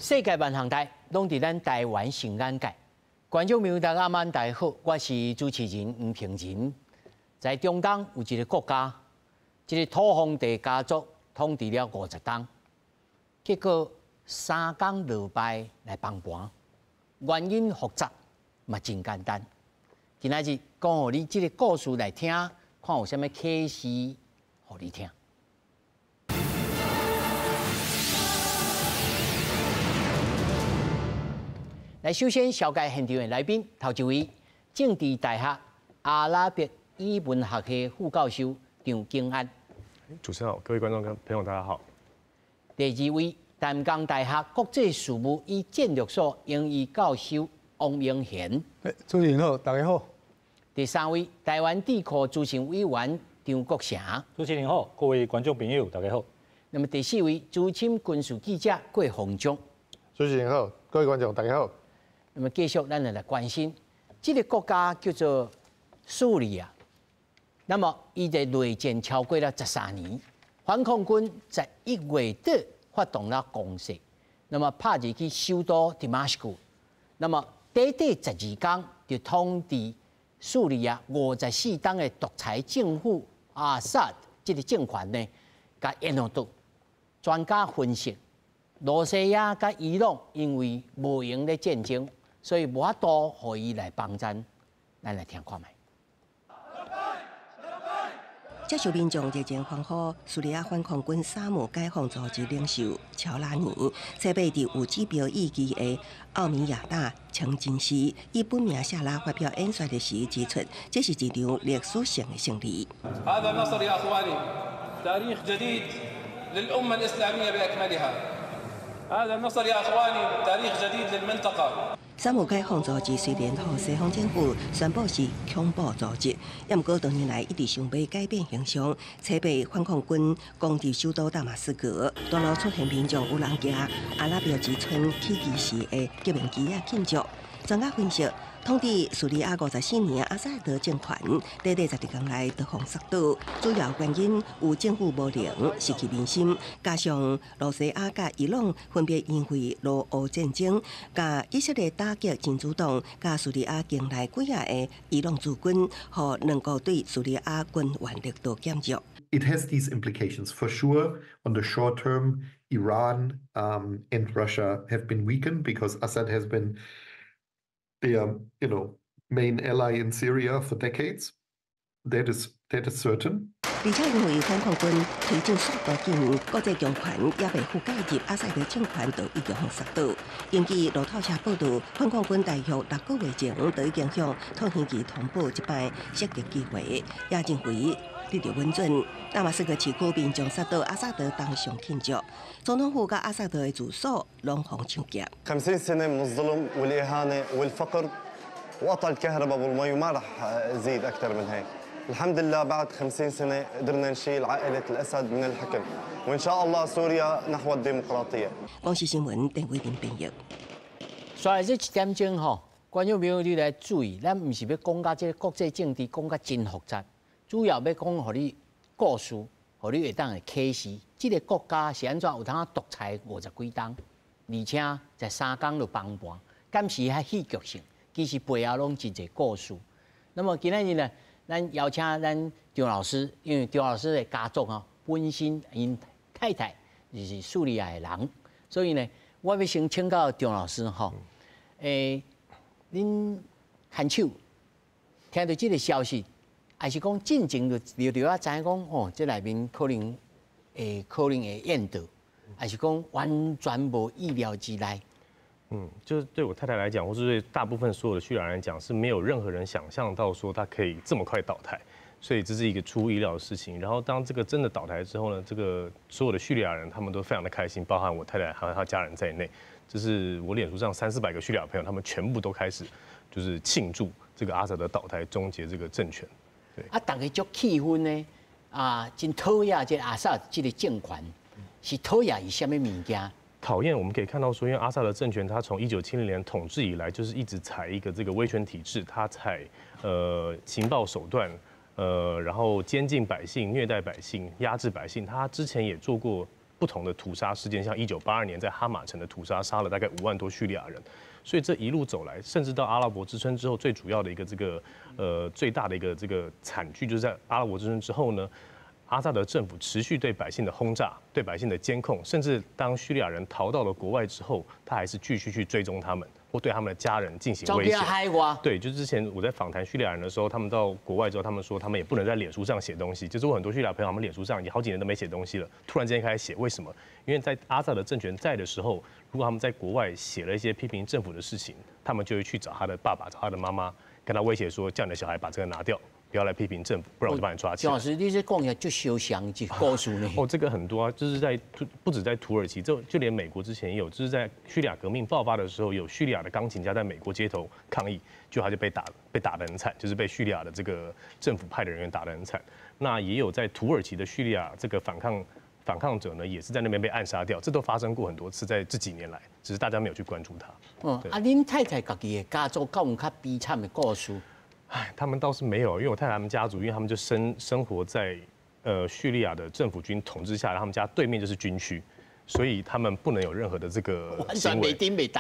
世界万行台拢伫咱台湾成眼界。观众朋友大家晚大家好，我是主持人吴平仁。在中东有一个国家，一个土皇帝家族统治了50冬，结果3天落败来崩盘，原因复杂，嘛真简单。今仔日讲互你这个故事来听，看有啥物启示，互你听。 来，首先紹介現場的來賓，頭一位政治大學阿拉伯語文學系副教授張景安。主持人好，各位觀眾跟朋友大家好。第二位淡江大學國際事務與戰略所英語教授王永賢。主持人好，大家好。第三位台灣智庫資深委員張國成。主持人好，各位觀眾朋友大家好。那麼第四位資深軍事記者郭鴻章。主持人好，各位觀眾大家好。 那麼繼續，咱來關心，這個國家叫做敘利亞。那麼，伊在內戰超過了13年，反抗軍在1月底發動了攻勢，那麼拍入去首都大馬士革。那麼短12天就統治敘利亞54天的獨裁政府阿薩德這個政權呢，甲淹沒到。專家分析，羅西亞甲伊朗因為無贏的戰爭。 所以無法度互伊來幫戰，咱來聽看覓。接受民眾熱情歡呼，敘利亞反抗軍沙姆解放組織領袖喬拉尼，設備佇有指標意義的奧米亞達清真寺，以本名下拉發表演說的時指出，這是一場歷史性的勝利。هذا النصر يا إخواني تاريخ جديد للأمة الإسلامية بأكملها. هذا النصر يا إخواني تاريخ جديد للمنطقة. 沙姆解放組織雖然和西方政府宣布是恐怖組織，也毋過多年來一直想要改變形象，才被反抗軍攻入首都大馬士革，大陸出現民眾有人舉阿拉伯之春起義時的革命旗啊慶祝。專家分析，統治敘利亞54年阿薩德政權，短12天內奪封殺倒，主要原因有政府無能、失去民心，加上羅西亞甲伊朗分別因為羅俄戰爭，甲以色列打擊真主黨，甲敘利亞境內幾啊個伊朗駐軍，和兩國對敘利亞軍援力度減弱。It has these implications for sure. On the short term, Iran and Russia have been weakened because Assad has been their, main ally in Syria for decades. That is certain. 而且因為反抗軍推進速度緊，國際強權也未覆蓋入阿薩德政權，就已經封殺倒。根據路透社報道，反抗軍大約6個月前就已經向土耳其通報一擺襲擊機會，也認為得到穩準。大馬士革市區民眾殺到阿薩德當場慶祝，總統府甲阿薩德的住所攏封搶劫。50 سنة من الظلم والإهانة والفقر وقطع الكهرباء والمي وما رح زيد أكثر من هيك. الحمد لله بعد 50 سنة قدرنا نشيل عائلة الأسد من الحكم وإن شاء الله سوريا نحو الديمقراطية. 廣視新聞鄭偉平編譯。所以這一點鐘吼，觀眾朋友你來注意，咱唔是要講到這個國際政治講到真複雜，主要要講互你故事，互你會當會啟示，這個國家是安怎有通獨裁50幾冬，而且在3天就崩盤，敢是遐戲劇性，其實背後攏真儕故事。那麼今仔日呢？ 咱邀請咱張老師，因為張老師的家族吼，本身因太太就是敘利亞的人，所以呢，我要先請教張老師吼，恁牽手聽到這個消息，還是講進前就知影講，哦，這內面可能會驗到，還是講完全無意料之內？ 就是对我太太来講，或是對大部分所有的敘利亞人講，是沒有任何人想象到說他可以這麼快倒台，所以這是一個出乎意料的事情。然後當這個真的倒台之後呢，這個所有的敘利亞人他們都非常的開心，包含我太太還有她家人在內。就是我臉書上300-400個敘利亞朋友，他們全部都開始就是慶祝這個阿薩德倒台，終結這個政權。對啊，大家足氣氛呢真討厭這阿薩德這個政權，是討厭伊什麼物件？ 討厭，我們可以看到說，因為阿薩德政權，它從1970年統治以來，就是一直採一個這個威權體制，它採情報手段，然後監禁百姓、虐待百姓、壓制百姓。他之前也做過不同的屠杀事件，像1982年在哈马城的屠杀，杀了大概5万多叙利亚人。所以这一路走来，甚至到阿拉伯之春之后，最主要的一个最大的一个这个惨剧，就是在阿拉伯之春之后呢，阿萨德政府持续对百姓的轰炸、对百姓的监控，甚至当叙利亚人逃到了国外之后，他还是继续去追踪他们，或对他们的家人进行威胁。对，就之前我在访谈叙利亚人的时候，他们到国外之后，他们说他们也不能在脸书上写东西。就是我很多叙利亚朋友，他们脸书上已经好几年都没写东西了，突然之间开始写，为什么？因为在阿萨德政权在的时候，如果他们在国外写了一些批评政府的事情，他们就会去找他的爸爸、找他的妈妈，跟他威胁说，叫你的小孩把这个拿掉。不要来批评政府，不然我就把你抓起来。蒋老师，你这讲起来就休想就告诉你。这个很多啊，就是不止在土耳其，就连美国之前也有，就是在叙利亚革命爆发的时候，有叙利亚的钢琴家在美国街头抗议，他就被打得很惨，就是被叙利亚的这个政府派的人员打得很惨。那也有在土耳其的叙利亚这个反抗者呢，也是在那边被暗杀掉，这都发生过很多次，在这几年来，只是大家没有去关注它。恁太太家己的家族有有较悲惨的故事？他们倒是没有，因为我太太他们家族，因为他们就生活在叙利亚的政府军统治下，他们家对面就是军区，所以他们不能有任何的这个行为。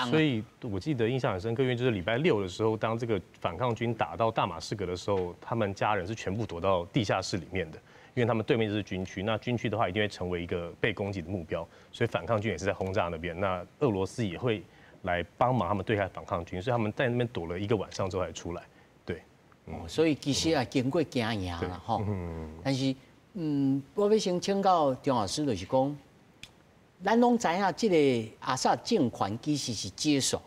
所以我记得印象很深刻，因为就是礼拜6的时候，当这个反抗军打到大马士革的时候，他们家人是全部躲到地下室里面的，因为他们对面就是军区，那军区的话一定会成为一个被攻击的目标，所以反抗军也是在轰炸那边。那俄罗斯也会来帮忙他们对抗反抗军，所以他们在那边躲了1个晚上之后才出来。所以其实也经过惊赢啦吼，但是我要先请教张老师，就是讲，咱拢知影这个阿萨政权其实是接手，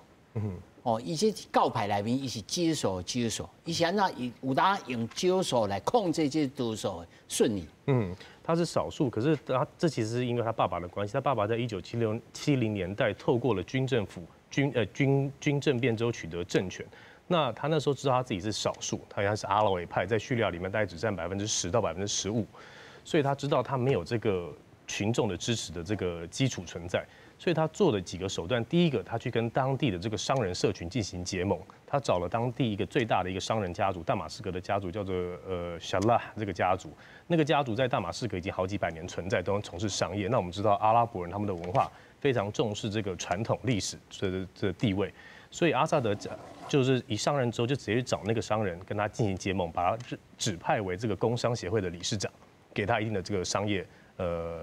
伊这教派内面伊是接手，伊是安怎有当用接手来控制这多数的顺利？他是少数，可是这其实是因为他爸爸的关系，他爸爸在1970年代透过了军政府军政变之后取得政权。那他那时候知道他自己是少数，他原来是阿拉维派，在叙利亚里面大概只占10%到15%，所以他知道他没有这个群众的支持的这个基础存在，所以他做了几个手段。第一个，他去跟当地的这个商人社群进行结盟，他找了当地一个最大的一个商人家族，大马士革的家族叫做夏拉这个家族，那个家族在大马士革已经好几百年存在，都从事商业。那我们知道阿拉伯人他们的文化非常重视这个传统历史这地位。所以阿萨德就是一上任之后，就直接去找那个商人，跟他进行结盟，把他指派为这个工商协会的理事长，给他一定的这个商业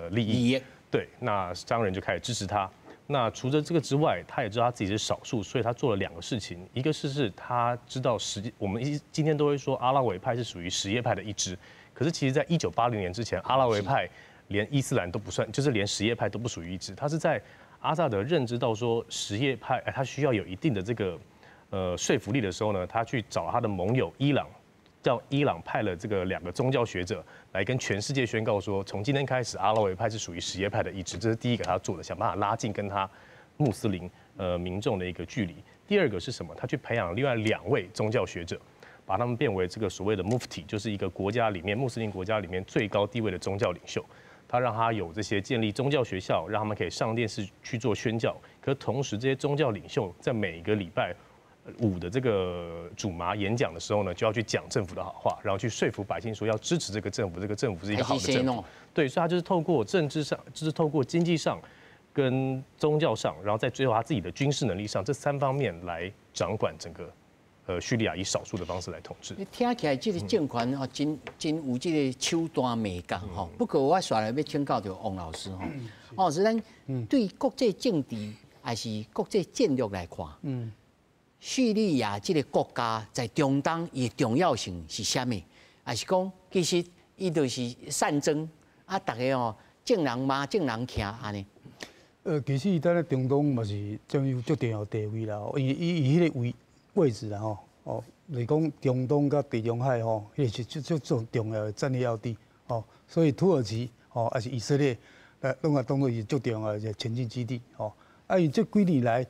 利益。对，那商人就开始支持他。那除了这个之外，他也知道他自己是少数，所以他做了2个事情。一个是他知道我们今天都会说阿拉维派是属于什叶派的一支，可是其实在1980年之前，阿拉维派连伊斯兰都不算，就是连什叶派都不属于一支。他是在阿萨德认知到说什叶派他需要有一定的这个说服力的时候呢，他去找他的盟友伊朗，叫伊朗派了这个2个宗教学者来跟全世界宣告说，从今天开始阿拉维派是属于什叶派的一支，这是第一个他做的，想办法拉近跟他穆斯林民众的一个距离。第2个是什么？他去培养另外2位宗教学者，把他们变为这个所谓的 mufti， 就是一个国家里面穆斯林国家里面最高地位的宗教领袖。他让他有这些建立宗教学校，让他们可以上电视去做宣教。可同时，这些宗教领袖在每个礼拜5的这个主麻演讲的时候呢，就要去讲政府的好话，然后去说服百姓说要支持这个政府，这个政府是一个好的政府。对，所以他就是透过政治上，就是透过经济上跟宗教上，然后在最后他自己的军事能力上这3方面来掌管整个叙利亚，以少数的方式来统治。你听起来这个政权哦，真有这个手段美感吼。不过我下来要请教着王老师吼，王老师，咱对国际政治还是国际战略来看，叙利亚这个国家在中东伊的重要性是啥物？还是讲其实伊就是战争啊，大家哦正人骂正人徛安尼。其实咱咧中东嘛是占有足重要地位啦，因为伊迄个位置啦吼，就是讲中东甲地中海吼，迄个是足重要的战略要地吼，所以土耳其吼还是以色列，拢啊当作是足重要的前进基地吼。啊，伊这几年来，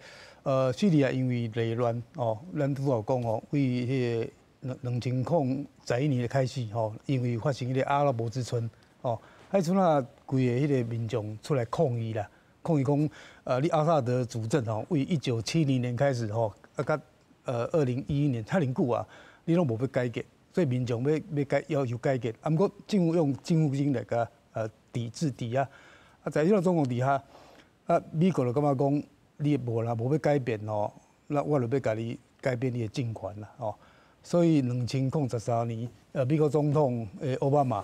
叙利亚因为内乱吼，咱拄好讲吼，为迄个2011年开始吼，因为发生迄个阿拉伯之春吼，迄阵啊规个迄个民众出来抗议啦，抗议讲你阿萨德主政吼，为1970年开始吼，啊甲2011年太久啊，你拢无要改革，所以民众要求改革，啊，不过政府用政府军来甲抵制抵押，在这种状况底下，美国就感觉讲，你无啦，无要改变吼，那我就要甲你改变你的政权啦，哦。所以2013年，美国总统奥巴马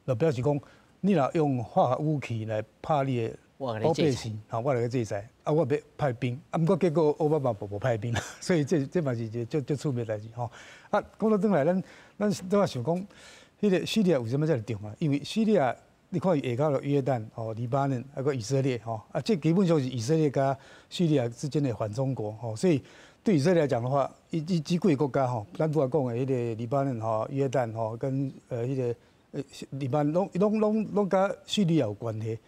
就表示讲，你若用化学武器来拍你的老百姓，我来个制裁，我要派兵，不过结果奥巴马无派兵，所以这嘛是一个足趣味代志吼。讲到转来，咱都要想讲，迄个叙利亚为什么这么重啊？因为叙利亚，你看伊下到约旦、黎巴嫩，还有以色列，这基本上是以色列甲叙利亚之间的反中国，所以。对以色列来讲的话，这几个国家咱拄仔讲的迄个黎巴嫩约旦跟迄个黎巴嫩拢甲叙利亚有关系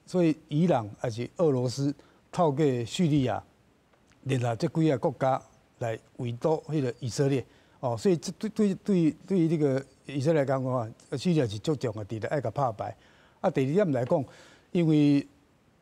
所以伊朗还是俄罗斯透过叙利亚联合这几个国家来围堵迄个以色列所以对于这个以色列来讲的话，叙利亚是足重要的，爱甲拍败。第二点来讲，因为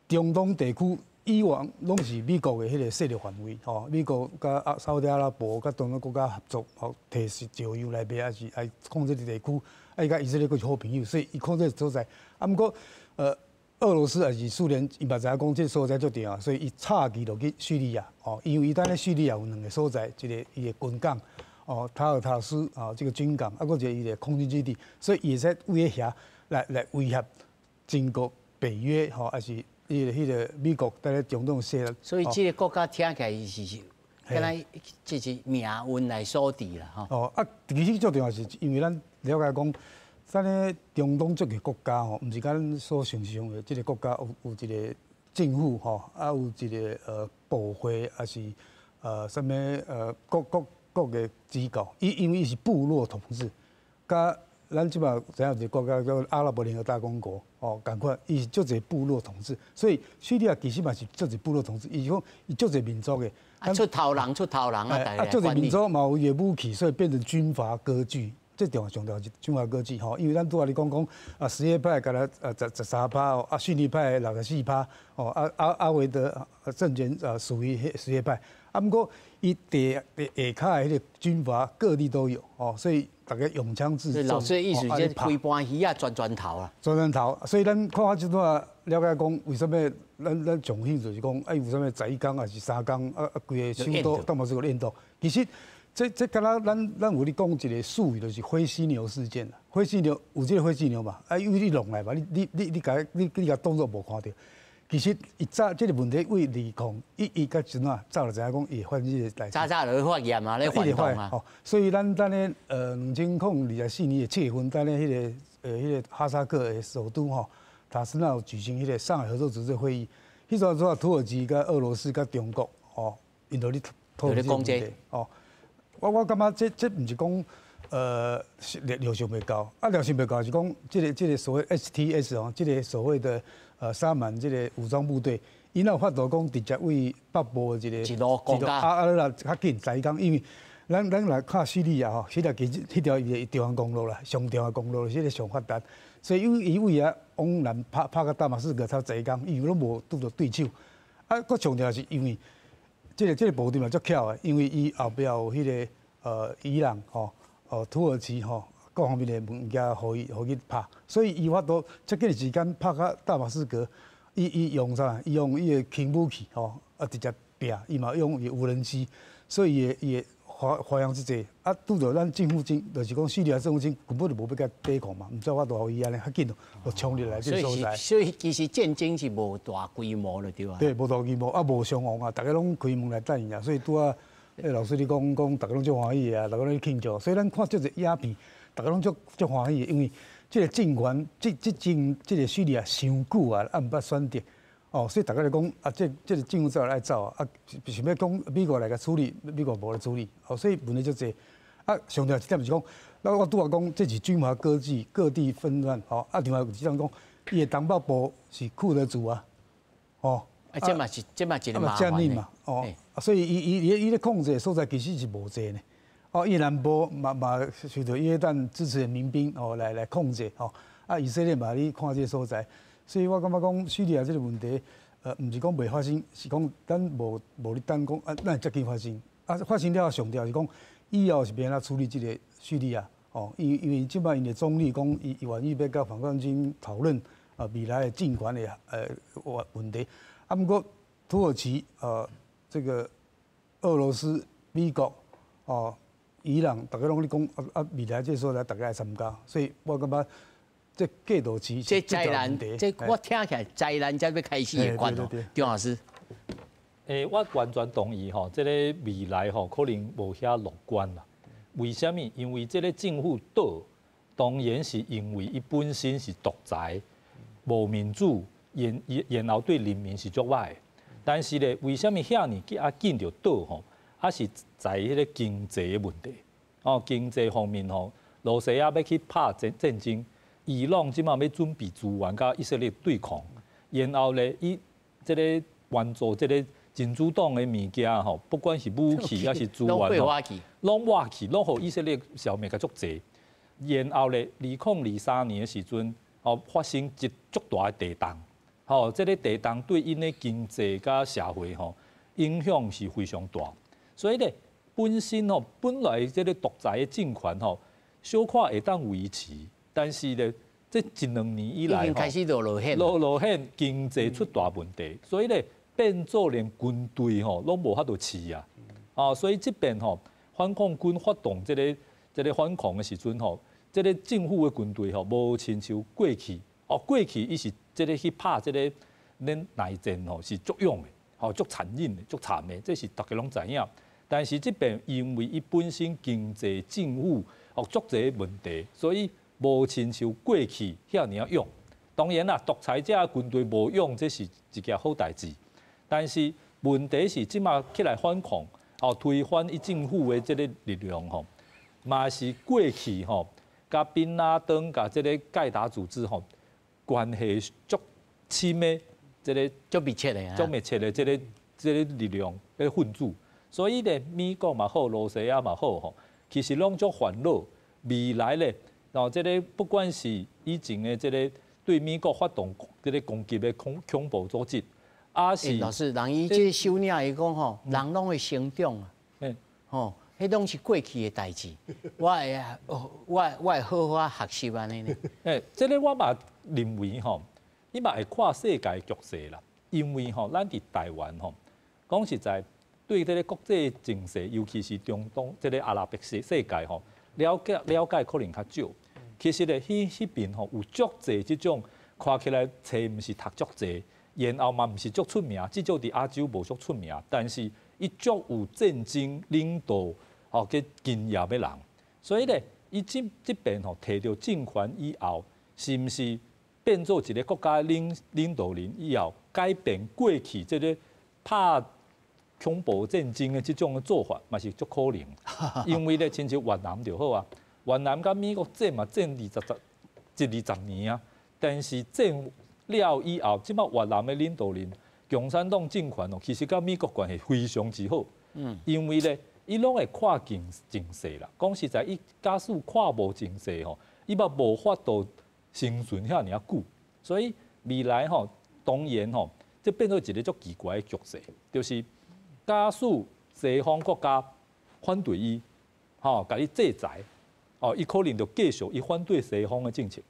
中东地区。以往拢是美国的迄个势力范围，美国甲沙特阿拉伯、甲东南国家合作，提石油来卖，还是爱控制地区，伊甲以色列佫是好朋友，所以伊控制所在。不过，俄罗斯还是苏联，伊嘛知影讲这所在足重要，所以伊插旗落去叙利亚，因为伊当咧叙利亚有2个所在，一个伊的军港，塔尔塔斯这个军港，佫一个伊的空军基地，所以伊会使为遐来威胁中国、北约，还是。迄个美国在咧中东势力，所以这个国家听起来是，敢若就是命运来锁定啦，其实最重要是因为咱了解讲，咱咧中东这个国家毋是咱所想象的，这个国家有一个政府有一个部会，还是什么各个机构，因为伊是部落统治，甲。咱即摆知影有一个国家叫阿拉伯联合大公国，共款，伊是足侪部落统治，所以叙利亚其实嘛是足侪部落统治，伊讲伊足侪民族的，出头人啊，足侪民族嘛有伊的武器，所以变成军阀割据，最重要上条是军阀割据因为咱拄仔你讲什叶派甲咱13%，逊尼派64%，阿维德政权属于什叶派，不过伊地下骹的迄个军阀各地都有所以。大家用枪自重。老师的意思就是开盘鱼啊，转头啊。转头，所以咱看即段了解讲，为什么咱重兴就是讲，为什么在1天还是3天规个首都大马士革练斗？其实这敢若咱有咧讲一个术语，就是灰犀牛事件啦。灰犀牛有这个灰犀牛嘛？因为你弄来嘛，你甲动作无看到。其实伊早这个问题为伊甲阵早就知影讲伊会发生这个代志。早就发现嘛，咧反动啊。所以咱咧2024年7月份，咱咧迄个哈萨克的首都塔什纳有举行迄个上海合作组织会议。迄阵主要土耳其、甲俄罗斯、甲中国因都咧讨论这个问题。我感觉这毋是讲疗效袂高，疗效袂高是讲这个所谓 STS 这个所谓的沙曼这个武装部队，伊有法度讲直接为北部的一路国家啦较紧在讲，因为咱来看叙利亚叙利亚其实迄条伊中央公路啦，上长的公路是个上发达，所以伊为往南拍到大马士革才10天，因为拢无拄到对手。佫重要是因为这个部队嘛足巧的，因为伊后壁有迄个伊朗土耳其各方面的物件，互伊拍，所以伊法度这个时间拍到大马士革，伊用啥？伊用伊的轻武器直接拼，伊嘛用伊无人机，所以伊的花样之济。拄到咱政府军，就是讲叙利亚政府军根本就无要甲抵抗嘛，毋知法度互伊安尼较紧就冲入来这个所在。所以其实战争是无大规模了，对吧？对，无大规模，无伤亡大家拢开门来等伊所以拄啊。老师你讲，大家拢足欢喜啊，大家拢庆祝，所以咱看这个影片，大家拢足欢喜，因为这个政权，这个叙利亚伤久啊，毋捌选择，所以大家来讲这个政府走来走想要讲美国来甲处理，美国无来处理，所以问题足济。上重要一点就是讲，我拄仔讲，这是军阀割据，各地纷乱，另外有一种讲，伊的东北部是库德族啊，这嘛一个麻烦嘛，所以伊咧控制的所在其实是无济呢。伊南部嘛随着约旦支持的民兵来控制以色列嘛你看这个所在，所以我感觉讲叙利亚这个问题，毋是讲袂发生，是讲咱无咧等讲咱会接近发生。发生了上条是讲以后是要安怎处理这个叙利亚因为即摆因的总理讲伊愿意要甲反抗军讨论未来的政权的问题。啊，不过土耳其这个俄罗斯、美国伊朗，大家拢咧讲未来这所在大家来参加，所以我感觉这过渡期这灾难，这我听起来灾难才要开始的关哦，张老师。我完全同意吼，这个未来吼可能无遐乐观啦。为什么？因为这个政府倒，当然是因为伊本身是独裁、无民主，然后对人民是足歹的。但是咧，为什么遐尼紧就倒吼？是在迄个经济的问题。经济方面吼，罗西亚要去拍战争，伊朗即马要准备资源甲以色列对抗，然后咧，伊这个援助这个真主党的物件吼，不管是武器还是资源拢挖去，拢互以色列消灭个足济。然后咧，2023年的时阵，发生一足大的地动，这个地动对因的经济甲社会影响是非常大。所以咧，本身本来这个独裁的政权小可会当维持，但是咧，这1-2年以来开始落险，经济出大问题，所以咧。变做连军队拢无法度饲啊！所以这边反抗军发动这个反抗的时阵这个政府的军队无亲像过去过去伊是这个去拍这个恁内战是足勇的足残忍的足惨的，这是大家拢知影。但是这边因为伊本身经济政府足侪问题，所以无亲像过去遐尔勇。当然啦，独裁者军队无勇，这是一件好代志。但是问题是，即马起来反抗，推翻伊政府的这个力量嘛是过去甲宾拉登甲这个盖达组织关系足亲的，这个足密切的这个力量的分子。所以咧，美国嘛好，罗西亚嘛好其实拢足烦恼。未来咧，这个不管是以前的这个对美国发动这个攻击的恐怖组织。是老师，人伊即个修领伊讲人拢会成长啊，迄拢是过去的代志。我会好好学习安尼呢。这个我嘛认为伊嘛会看世界局势啦。因为咱伫台湾讲实在，对这个国际情势，尤其是中东这个阿拉伯世界了解可能较少。其实咧，迄边有足侪即种看起来册毋是读足侪。然后嘛，毋是足出名，至少伫亚洲无足出名，但是伊足有战争领导嘅经验的人，所以咧，伊这边摕到政权以后，是毋是变做一个国家领导人以后，改变过去这个拍恐怖战争的这种的做法，嘛是足可能。因为咧，亲像越南就好啊，越南甲美国战嘛战20年啊，但是战了以后，即摆越南的领导人，共产党政权其实甲美国关系非常之好。因为咧，伊拢会看情势啦。讲实在，伊假使看无情势伊嘛无法度生存遐尔久。所以未来当然这变做一个足奇怪的局势，就是假使西方国家反对伊，甲伊制裁，伊可能就继续伊反对西方的政策。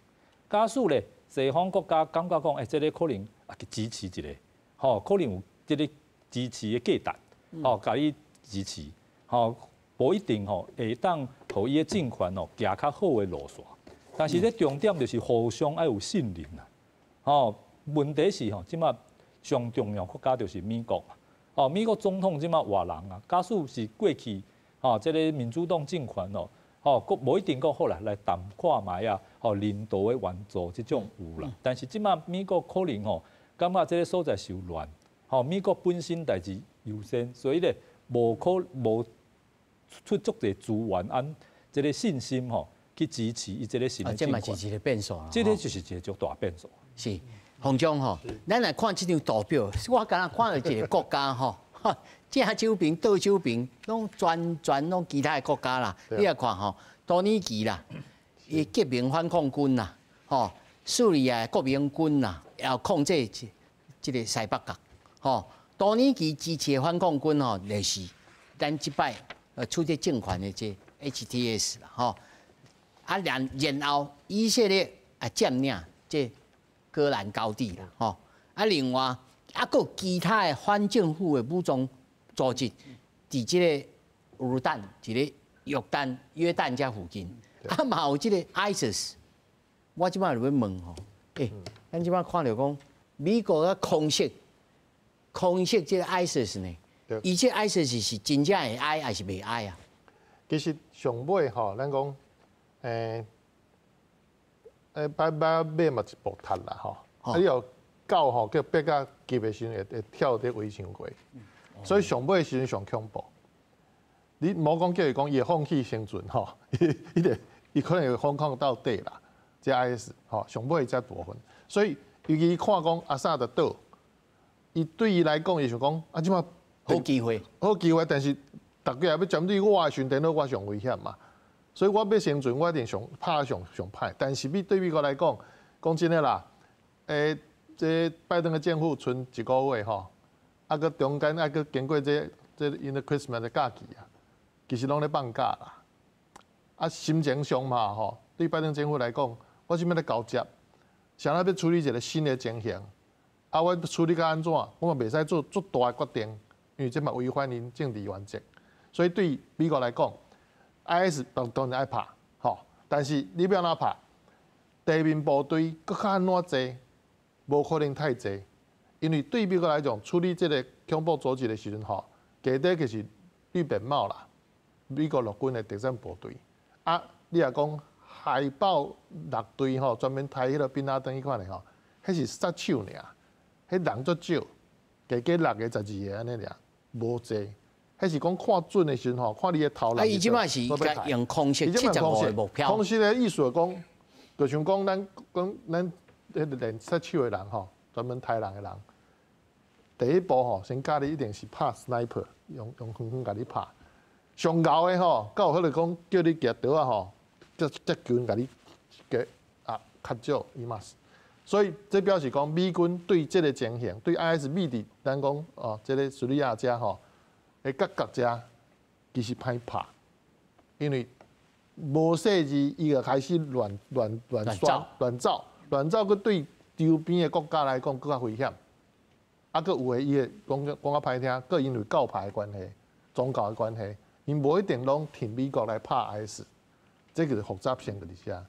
假使咧，西方国家感觉讲，这个可能支持一个，可能有这个支持的价值，甲伊支持，无一定会当互伊的政权行较好的路线。但是咧，重点就是互相要有信任啦。问题是即马上重要国家就是美国嘛。美国总统即马换人啊，假使是过去这个民主党政权无一定讲好来谈看卖啊，领导的援助这种有啦。但是即马美国可能感觉这个所在受乱，美国本身代志优先，所以咧无出足侪资源按这个信心去支持伊这个新的政权。这嘛是一个变数啦。这个就是一个足大变数。是，洪总咱来看这张图表，我刚刚看到一个国家正手边、倒手边，拢全拢其他的国家啦。你来看多尼基啦，伊革命反抗军啦，叙利亚国民军啦，要控制这个西北角。多尼基支持的反抗军就是咱即摆处这政权的这 HTS 啦，然后以色列占领这戈兰高地啦，吼。啊，另外还有其他的反政府的武装组织，伫即个乌旦、一个约旦遮附近，啊嘛有即个 ISIS。我即摆就要问吼，咱即摆看到讲美国咧空袭即个 ISIS 呢？伊这 ISIS 是真正会爱还是袂爱啊？其实上尾吼，咱讲摆嘛一步踢啦吼，啊你有狗吼叫逼甲急的时阵会跳伫围墙过，所以上尾的时阵上恐怖。你莫讲叫伊讲伊会放弃生存吼，伊可能会反抗到底啦。这 IS 吼上尾才大分，所以尤其看讲阿萨的岛，伊对伊来讲，伊想讲啊，即马好机会，但是大家也要针对我的时阵，电脑我上危险嘛，所以我要生存，我一定上拍上歹。但是对美国来讲，讲真诶啦，这拜登的政府剩1个月吼，啊个中间啊个经过这因的 Christmas 的假期啊，其实拢咧放假啦，啊心情上嘛吼，对拜登政府来讲，我想要咧交接，想要处理一个新的情形，啊我处理甲安怎，我嘛袂使做足大的决定。因为这嘛违反因政治原则，所以对美国来讲 ，IS 当然爱拍，吼，但是你要哪拍，地面部队搁较安怎济，无可能太济，因为对美国来讲，处理这个恐怖组织的时阵，吼，基底就是绿扁帽啦，美国陆军的第三部队，啊，你若讲海豹6队吼，专门抬迄个宾拉登迄款的吼，迄是杀手尔，迄人足少，加6个12个安尼尔。无济，迄是讲看准的时阵吼，看你的头人。伊即摆是用空袭75个目标。空袭的意思讲，就像讲咱练杀手的人吼，专门杀人的人，第一步吼，先教你一定是拍 sniper， 用远远甲你拍。上高的吼，到有迄个讲叫你举刀啊吼，再近甲你卡少伊嘛是。所以这表示讲，美军对这个情形，对 IS 密伫咱讲哦，这个叙利亚遮吼，诶各遮其实歹拍，因为无细字伊就开始乱造，佮对周边的国家来讲更较危险。啊，佮有诶伊会讲较歹听，佮因为教派的关系、宗教的关系，因无一定拢挺美国来拍 IS， 这个复杂性就是遮。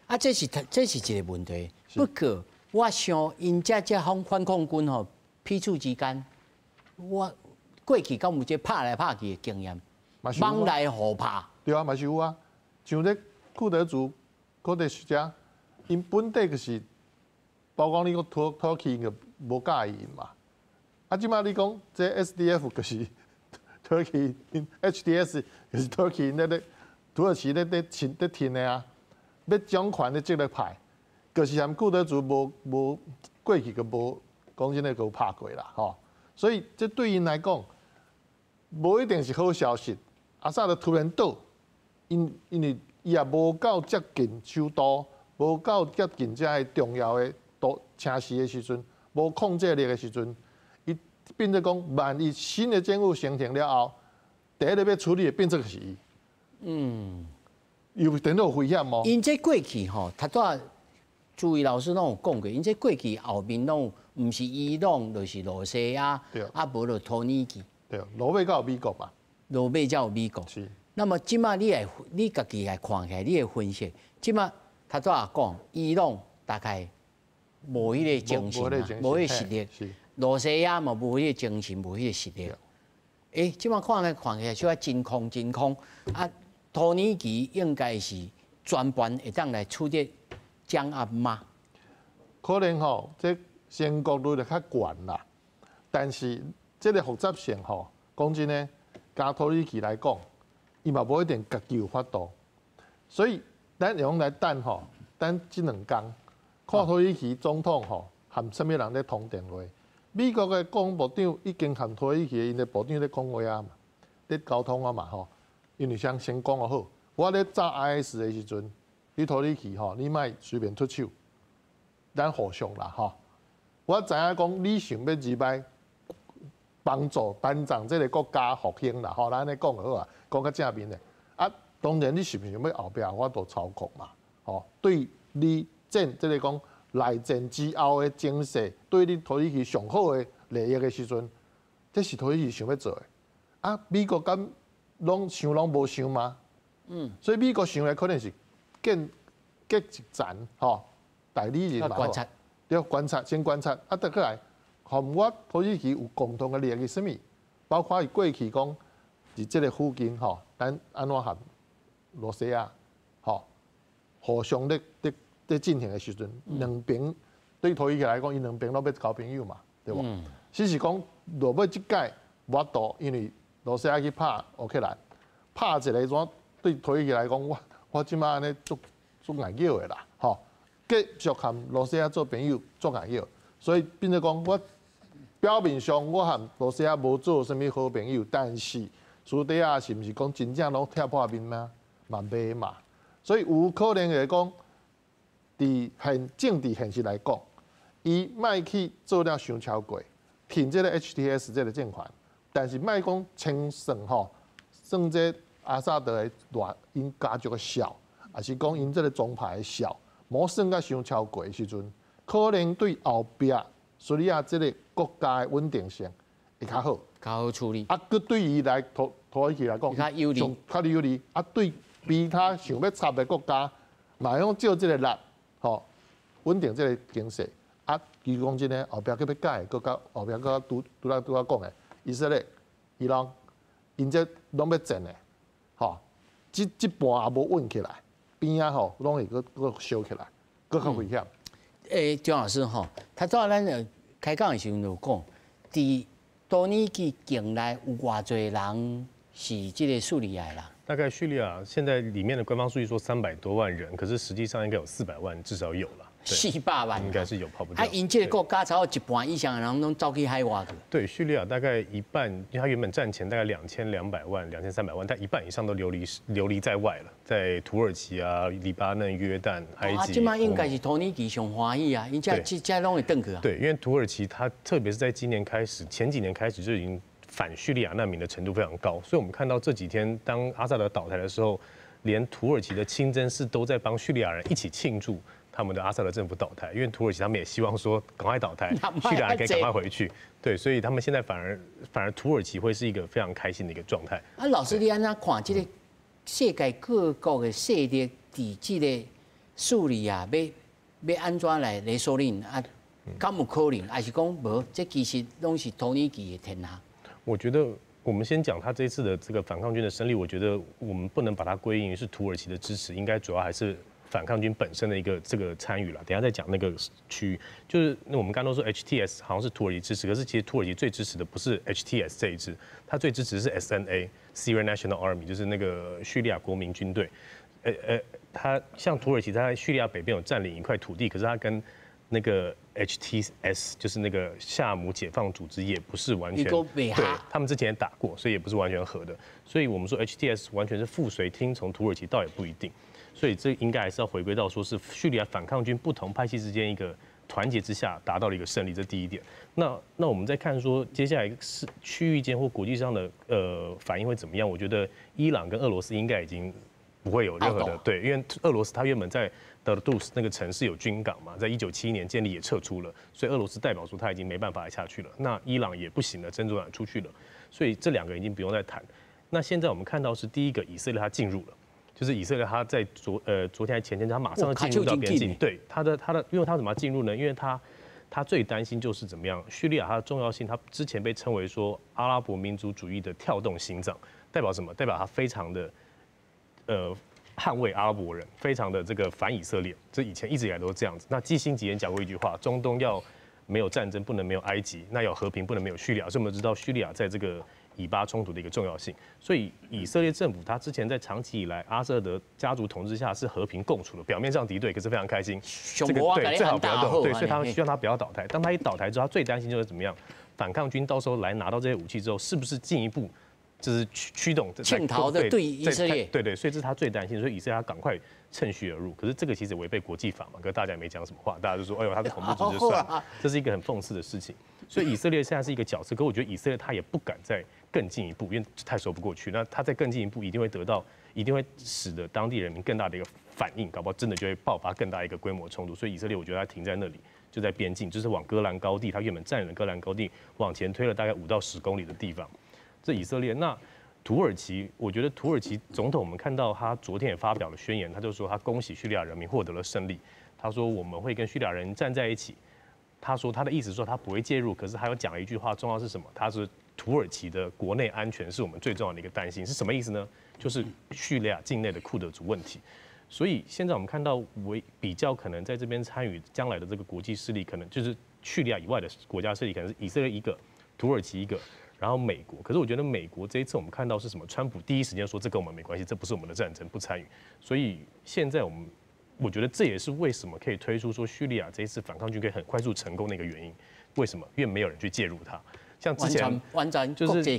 啊，这是一个问题。不过，我想因这反抗军吼彼此之间，我过去敢有这拍来拍去的经验，往来互拍。对啊，嘛是有啊。像这库德族、库德学者，因本地就是包括你个土耳其个无介意嘛。啊，即摆你讲这 SDF 就是土耳其，HDS 就是土耳其咧挺的啊。要掌权的这个派，就是含库德族无过去个无讲真诶，有拍过啦吼。所以这对因来讲，无一定是好消息。阿萨德突然倒，因为伊也无够接近首都，无够接近遮个重要诶城市诶时阵，无控制力诶时阵，伊变做讲，万一新的政府形成了后，第一个要处理的变做是伊。有等到有危险吗？因这过去吼，他都朱怡老师拢有讲过，因这过去后面拢毋是伊朗，就是罗西亚，啊无就土耳其。对，罗马才有美国嘛。罗马才有美国。是。那么即马你家己来看起来，你会分析，即马他都讲，伊朗大概无迄个精神啊，无迄个实力。罗西亚嘛无迄个精神，无迄个实力。即马看起来就要真空啊。土耳其应该是专班会当来处理掌握吗？可能吼，这成功率就较悬啦。但是这个复杂性吼，讲真诶，加土耳其来讲，伊嘛无一定家己有法度。所以咱用来等吼，等这2天，看土耳其总统吼含什么人咧通电话。美国嘅国防部长已经含土耳其因嘅部长咧讲话啊嘛，咧沟通啊嘛吼。因为先讲好，我咧炸 IS 的时阵，你土耳其吼，你莫随便出手，咱互相啦吼。我知影讲你想要入来帮助班长这个国家复兴啦，吼，咱安尼讲就好啊，讲较正面的。啊，当然你是不是想要后壁我都操控嘛？吼，对你这个讲内战之后的情势对你土耳其上好的利益的时阵，这是土耳其想要做的。啊，美国敢拢无想吗？所以美国想的可能是建一站吼，代理人嘛，观察，要观察，先观察，啊，再过来，和我土耳其有共同的利益是什么？包括伊过去讲，伫这个附近吼，咱安怎和罗西亚吼互相咧进行的时阵，两边对土耳其来讲，伊两边拢要交朋友嘛，对无？只是讲落尾即届无度，因为罗西亚去拍乌克兰，拍一个怎对土耳其来讲，我即摆安尼做硬叫的啦，吼，继续和罗西亚做朋友做硬叫，所以变做讲我。表面上我和罗西亚无做什么好朋友，但是私底下是毋是讲真正拢贴破面吗？嘛袂嘛，所以有可能会讲，伫政治现实来讲，伊卖去做了伤超过，挺这个 HTS 这个政权，但是卖讲清算吼，算这阿萨德的因家族的小，还是讲因这个宗派的小，无算甲伤超过的时阵，可能对后壁。叙利亚这个国家的稳定性会较好，较好处理。啊，佮对于土耳其来讲，较有利，较有利。啊，对比他想要插的国家，嘛用借这个力，吼，稳定这个经济。啊，其讲真诶，后壁佮要改，佮到后壁佮拄我讲的，以色列、伊朗，因这拢要战的，吼，这半也无稳起来，边啊吼，拢会佮烧起来，佮较危险。张老师吼，他早咱开讲的时候就讲，伫土耳其境内有偌侪人是这个叙利亚啦。大概叙利亚现在里面的官方数据说300多万人，可是实际上应该有400万，至少有了。400万，应该是有跑不掉。因这个国家超过一半以上的人拢走去海外去。对，叙利亚大概一半，因为它原本战前大概2200万、2300万，但一半以上都流离在外了，在土耳其啊、黎巴嫩、约旦、埃及。这嘛应该是土耳其上欢喜啊，因这拢会回去啊。对，因为土耳其它特别是在前几年开始就已经反叙利亚难民的程度非常高，所以我们看到这几天当阿萨德倒台的时候，连土耳其的清真寺都在帮叙利亚人一起庆祝。他们的阿萨德政府倒台，因为土耳其他们也希望说赶快倒台，叙利亚可以赶快回去。对，所以他们现在反而土耳其会是一个非常开心的一个状态。啊，老师你安怎看这个世界各国的势力伫这个叙利亚要安怎来收领啊？敢有可能，还是讲无？这其实拢是土耳其的天下。我觉得我们先讲他这次的这个反抗军的胜利，我觉得我们不能把它归因于是土耳其的支持，应该主要还是。反抗军本身的一个这个参与了，等一下再讲那个区域，就是那我们刚刚都说 HTS 好像是土耳其支持，可是其实土耳其最支持的不是 HTS 这一支，他最支持的是 SNA Syrian National Army， 就是那个叙利亚国民军队。他像土耳其，他在叙利亚北边有占领一块土地，可是他跟那个 HTS 就是那个夏姆解放组织也不是完全对，他们之前也打过，所以也不是完全合的。所以我们说 HTS 完全是附随听从土耳其，倒也不一定。所以这应该还是要回归到说是叙利亚反抗军不同派系之间一个团结之下达到了一个胜利，这第一点。那我们再看说接下来是区域间或国际上的反应会怎么样？我觉得伊朗跟俄罗斯应该已经不会有任何的对，因为俄罗斯它原本在德尔杜斯那个城市有军港嘛，在1971年建立也撤出了，所以俄罗斯代表说他已经没办法下去了。那伊朗也不行了，珍珠港出去了，所以这两个已经不用再谈。那现在我们看到是第一个以色列它进入了。就是以色列，他在昨天还前天，他马上进入到边境。对他的，因为他怎么进入呢？因为他最担心就是怎么样，叙利亚它的重要性，它之前被称为说阿拉伯民族主义的跳动心脏，代表什么？代表他非常的捍卫阿拉伯人，非常的这个反以色列。这以前一直以来都是这样子。那基辛格也讲过一句话：中东要没有战争，不能没有埃及；那要和平，不能没有叙利亚。所以我们知道叙利亚在这个以巴冲突的一个重要性，所以以色列政府它之前在长期以来阿萨德家族统治下是和平共处的，表面上敌对，可是非常开心。这个对最好不要动，对，所以他们希望他不要倒台。当他一倒台之后，他最担心就是怎么样，反抗军到时候来拿到这些武器之后，是不是进一步就是驱动潜逃的对以色列？对，所以这是他最担心，所以以色列他赶快趁虚而入。可是这个其实违背国际法嘛，可是大家也没讲什么话，大家就说哎呦他是恐怖组织算了，这是一个很讽刺的事情。所以以色列现在是一个角色，可我觉得以色列他也不敢再更进一步，因为太说不过去。那他再更进一步，一定会使得当地人民更大的一个反应，搞不好真的就会爆发更大一个规模冲突。所以以色列我觉得它停在那里，就在边境，就是往戈兰高地，它原本占领的戈兰高地往前推了大概5到10公里的地方。这以色列那。土耳其，我觉得土耳其总统，我们看到他昨天也发表了宣言，他就说他恭喜叙利亚人民获得了胜利。他说我们会跟叙利亚人站在一起。他说他的意思是说他不会介入，可是他又讲了一句话，重要是什么？他说土耳其的国内安全是我们最重要的一个担心，是什么意思呢？就是叙利亚境内的库德族问题。所以现在我们看到比较可能在这边参与将来的这个国际势力，可能就是叙利亚以外的国家势力，可能是以色列一个，土耳其一个。然后美国，可是我觉得美国这一次我们看到是什么？川普第一时间说这跟我们没关系，这不是我们的战争，不参与。所以现在我觉得这也是为什么可以推出说叙利亚这一次反抗军可以很快速成功的一个原因。为什么？因为没有人去介入它。像之前完全就是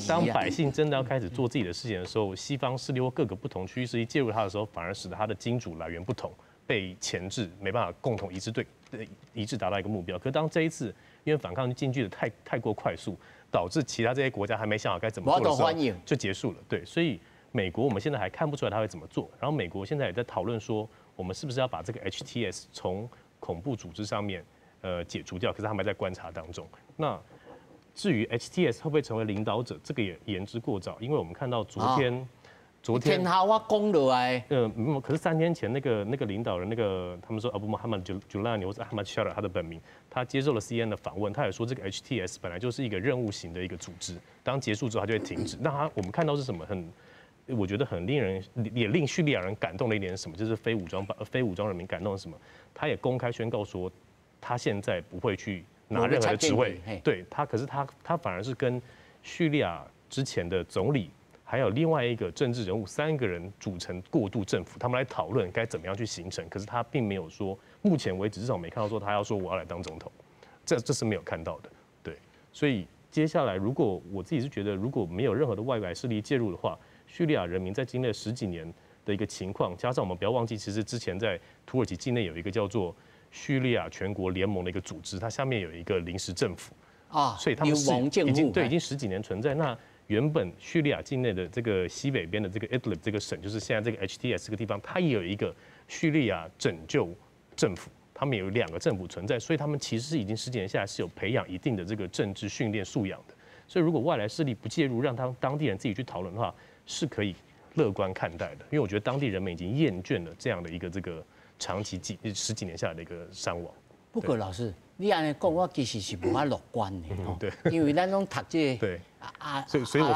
当百姓真的要开始做自己的事情的时候，西方势力或各个不同区域势力介入它的时候，反而使得它的金主来源不同，被钳制，没办法共同一致达到一个目标。可是当这一次因为反抗军进军的太过快速。导致其他这些国家还没想好该怎么做的时候就结束了。对，所以美国我们现在还看不出来他会怎么做。然后美国现在也在讨论说，我们是不是要把这个 HTS 从恐怖组织上面解除掉？可是他们还在观察当中。那至于 HTS 会不会成为领导者，这个也言之过早，因为我们看到昨天。天下我讲落来，可是3天前那个领导人他们说阿布穆罕默德·朱拉尼或者阿哈迈希尔他的本名，他接受了 CNN 的访问，他也说这个 HTS 本来就是一个任务型的一个组织，当结束之后它就会停止。那我们看到是什么？我觉得很令叙利亚人感动的一点是什么？就是非武装人民感动的是什么？他也公开宣告说，他现在不会去拿任何的职位，对他，可是他反而是跟叙利亚之前的总理。还有另外一个政治人物，3个人组成过渡政府，他们来讨论该怎么样去形成。可是他并没有说，目前为止至少没看到说他要说我要来当总统，这是没有看到的。对，所以接下来如果我自己是觉得，如果没有任何的外来势力介入的话，叙利亚人民在经历了10几年的一个情况，加上我们不要忘记，其实之前在土耳其境内有一个叫做叙利亚全国联盟的一个组织，它下面有一个临时政府啊，所以他们已经10几年存在。那原本叙利亚境内的这个西北边的这个 Idlib 这个省，就是现在这个 HTS 这个地方，它也有一个叙利亚拯救政府，他们有2个政府存在，所以他们其实已经10几年下来是有培养一定的这个政治训练素养的。所以如果外来势力不介入，让当地人自己去讨论的话，是可以乐观看待的。因为我觉得当地人们已经厌倦了这样的一个这个长期10几年下来的一个伤亡。不过老师，你安尼讲，我其实是无法乐观的对，因为咱拢读这对所以我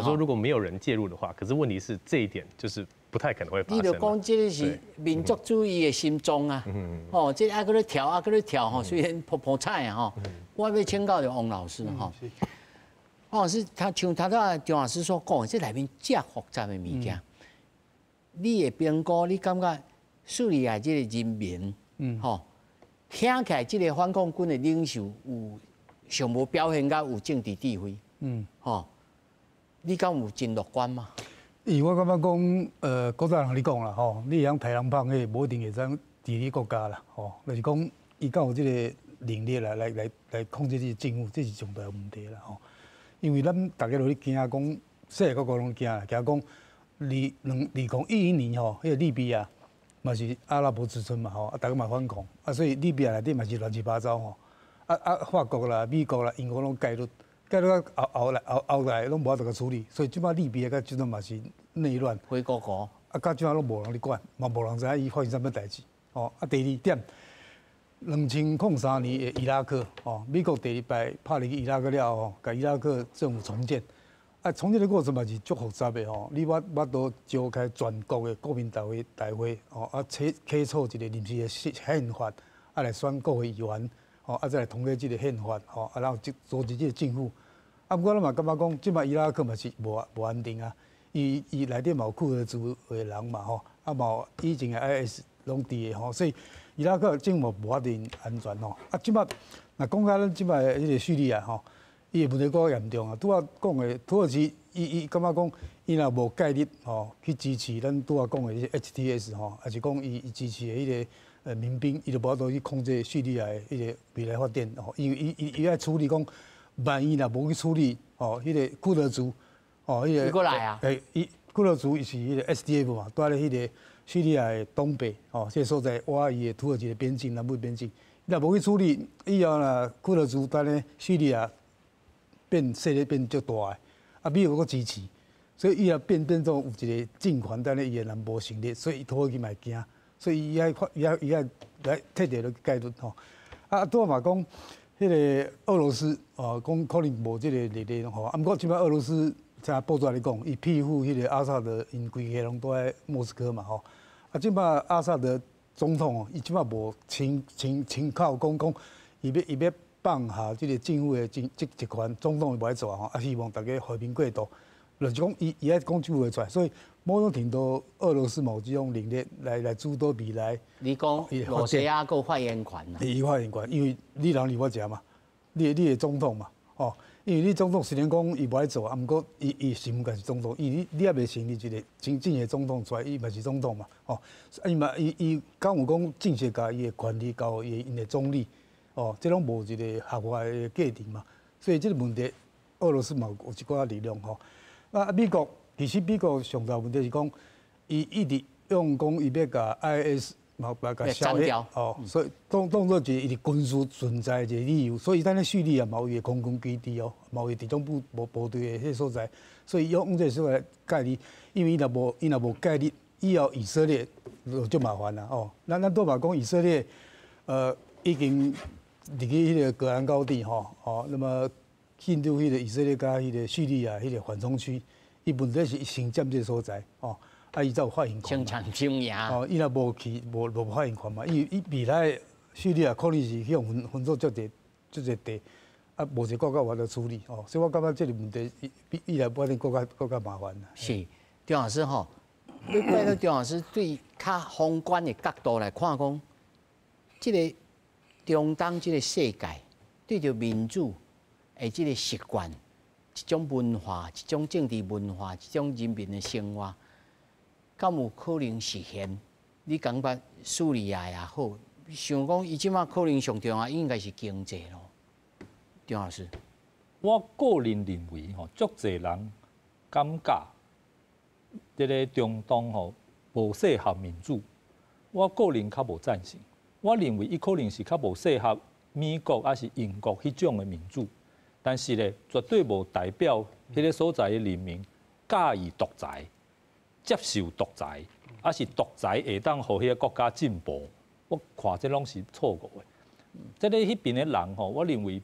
说如果没有人介入的话，可是问题是这一点就是不太可能会发生。你就讲这个是民族主义的心中啊，这还搁咧跳吼，虽然破菜啊吼，我要请教就王老师哈。王老师像他张老师所讲，这里面这复杂的物件，你的评估，你感觉叙利亚这个人民，吼？听起来，这个反抗军的领袖有上无表现甲有政治智慧，你敢有真乐观吗？我感觉讲，古早人你讲啦，吼，你像豺狼棒，迄无一定会当治理国家啦，吼，就是讲伊敢有这个能力来控制这个政府，这是重大的问题啦，吼。因为咱大家都咧惊讲，世界各国拢惊啦，惊讲2011年吼，迄个利比亚。嘛是阿拉伯之春嘛吼，大家嘛反抗，所以利比亚内底嘛是乱七八糟吼，法国啦、美国啦、英国拢介入到后来拢无法度个处理，所以即摆利比亚甲即阵嘛是内乱，灰哥哥，到即摆拢无人咧管，嘛无人知影伊发生啥物代志，哦，第2点，2003年的伊拉克，哦，美国第2摆拍入去伊拉克了后，甲伊拉克政府重建。重建的过程嘛是足复杂的吼，你我都召开全国的国民大会，吼，起草一个临时的宪法，来选国会议员，吼，再来通过这个宪法，吼，然后组织这个政府。不过咱嘛感觉讲，即摆伊拉克嘛是无安定啊，伊内底嘛有库德族的人嘛吼，嘛有以前的 IS 拢伫的吼，所以伊拉克政府无法定安全吼。即摆若讲到咱即摆的迄个叙利亚吼。伊个问题更严重啊！拄仔讲的土耳其，伊感觉讲，伊若无概率吼去支持咱拄仔讲的迄个 HTS 吼，还是讲伊支持的迄个民兵，伊就无法度去控制叙利亚的迄个未来发展吼。因为伊爱处理讲，万一若无去处理吼，迄个库德族吼，迄个过来啊！伊库德族是迄个 SDF 嘛，住咧迄个叙利亚的东北这个所在挖伊的土耳其的边境、南部边境，若无去处理，以后呢，库尔族等咧叙利亚势力变足大的，啊，美国佫支持，所以伊也变种有一个政权等咧伊的南部成立，所以土耳其嘛惊，所以伊爱来彻底来介入吼。啊，拄嘛讲，迄个俄罗斯讲可能无即个力量吼，啊，毋过即摆俄罗斯像报纸咧讲，伊庇护迄个阿萨德，因规个拢都在莫斯科嘛吼。啊，即摆阿萨德总统伊即摆无请靠讲，伊要放下即个政府的职权，总统伊无爱做吼，啊，希望大家和平过渡。就是讲伊爱讲句话出来，所以某种程度俄罗斯某这种能力来主导未来。你讲罗西亚够发言权啦？伊发言权，因为你人离我食嘛，你的总统嘛，因为你总统虽然讲伊无爱做，啊，毋过伊身份是总统，你也袂成立一个真正的总统出来，伊嘛是总统嘛，伊敢有讲正式甲伊的权力交因的总理，这拢无一个合法的界定嘛，所以这个问题，俄罗斯嘛有一寡力量啊，美国其实美国上大问题是讲，伊一直用讲伊要甲 IS 嘛甲消灭所以当做一个伊的军事存在一个理由，所以咱咧叙利亚嘛有伊个空军基地嘛有地中部队的迄个所在，所以用这个所来介入，因为伊若无介入，以后以色列就麻烦啦咱都嘛讲以色列已经入去迄个戈兰高地那么。进入迄个以色列甲迄个叙利亚迄个缓冲区，伊问题是先占这个所在伊才有发言权。先抢先赢。伊若无去无发言权嘛，伊未来叙利亚可能是向分作足侪地，啊，无一个国家有法度处理所以我感觉这个问题以来发展更加麻烦啦。是，张老师你拜托张老师对较宏观的角度来看讲，这个中东这个世界对着民主。即个习惯，一种文化，一种政治文化，一种人民的生活，敢有可能实现？你感觉叙利亚也好，想讲伊即马可能上重要应该是经济咯。张老师，我个人认为足侪人感觉这个中东无适合民主，我个人较无赞成。我认为伊可能是较无适合美国还是英国迄种的民主。但是咧，绝对无代表迄个所在的人民介意独裁、接受独裁，还是独裁会当互迄个国家进步。我看这拢是错误的。即个迄边的人我认为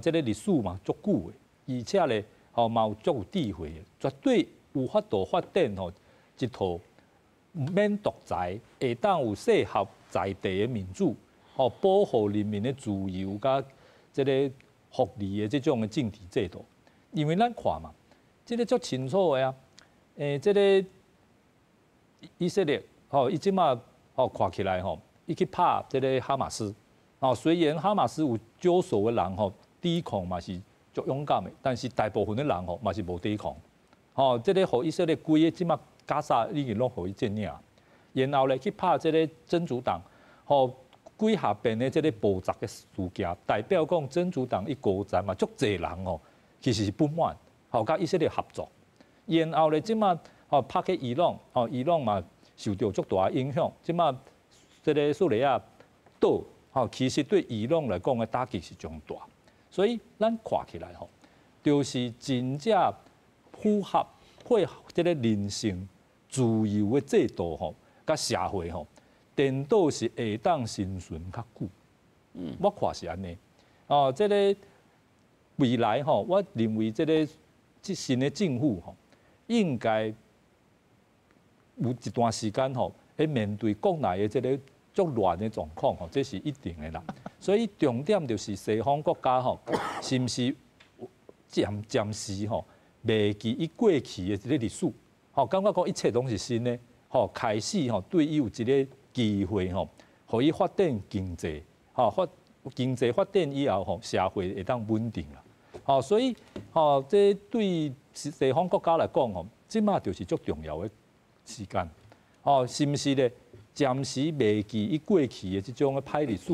即个历史嘛足久的，而且咧嘛有足有智慧的，绝对有法度发展一套免独裁，会当有适合在地的民主，保护人民的自由甲即个。福利的这种的政治制度，因为咱看嘛，这个足清楚的这个以色列伊即马看起来伊去拍这个哈马斯虽然哈马斯有少数的人抵抗嘛是足勇敢的，但是大部分的人嘛是无抵抗这个互以色列规个即马加沙已经拢互伊占领，然后咧去拍这个真主党几下边的这个暴杂的事件，代表讲真主党一高站嘛，足侪人其实是不满，甲以色列合作。然后咧，即马拍去伊朗，伊朗嘛受到足大影响。即马这个叙利亚岛，其实对伊朗来讲的打击是上大。所以咱看起来就是真正配合这个人性、自由的制度甲社会颠倒是会当生存较久，我看是安尼。这个未来我认为这个新的政府应该有一段时间会面对国内的这个足乱的状况这是一定的啦。所以重点就是西方国家是毋是暂时袂记伊过去的这个历史，感觉讲一切拢是新的，开始对伊有一个。机会互伊发展经济，经济发展以后社会会当稳定啦。所以这对西方国家来讲即马就是足重要的时间。是毋是咧？暂时袂记伊过去的即种的歹历史，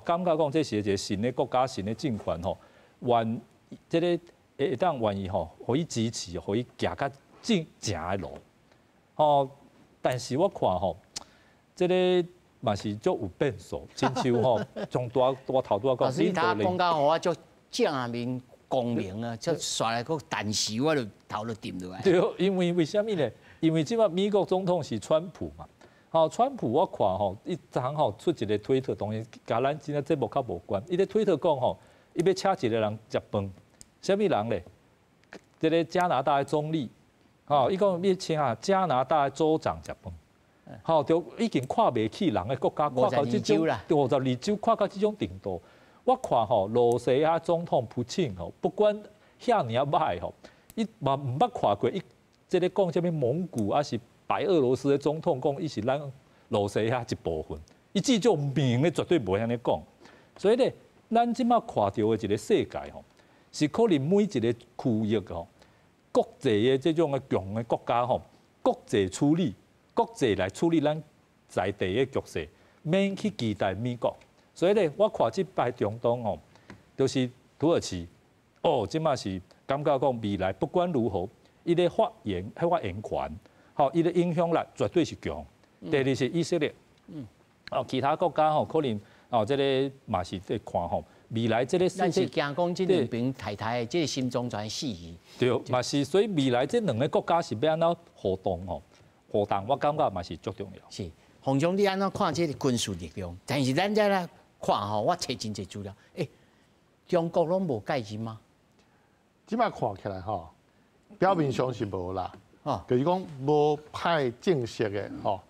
感觉讲这是一个新的国家、新的政权愿这个会当愿意互伊支持，互伊行较正的路。但是我看这个嘛是足有变数，亲像吼，从大头拄讲，你他讲到我就正面光明啊，就刷来个但是我就头就顶落来。对，因为什么呢？因为即摆美国总统是川普嘛，好，川普我看吼，一昨吼出一个推特，当然甲咱今仔节目较无关。伊咧推特讲吼，伊要请一个人食饭，什么人咧？这个加拿大的总理，吼，伊讲要请加拿大的州长食饭。好，就已经看袂起人的国家，看到这种52州，看到这种程度。我看吼，罗西亚总统普京吼，不管遐尔啊歹吼，伊嘛毋捌看过伊这个讲什么蒙古还是白俄罗斯的总统讲，伊是咱罗西亚一部分，伊这种明的绝对无安尼讲。所以咧，咱即马看到的一个世界吼，是可能每一个区域吼，国际的这种的强的国家吼，国际处理。国际来处理咱在地的局势，免去期待美国。所以咧，我看即摆中东吼，就是土耳其，即马是感觉讲未来不管如何，伊的发言权，吼，伊的影响力绝对是强。第二是以色列，其他国家吼可能这个嘛是在看吼，未来这个咱是惊讲这两边太太这个心中全死去。对，嘛是，所以未来这两个国家是要安怎互动吼？活动我感觉嘛是足重要。是，洪总你安怎看这个军事力量？但是咱再来看吼，我找真侪资料，中国拢无介入吗？即摆看起来吼，表面上是无啦，就是讲无派正式的吼，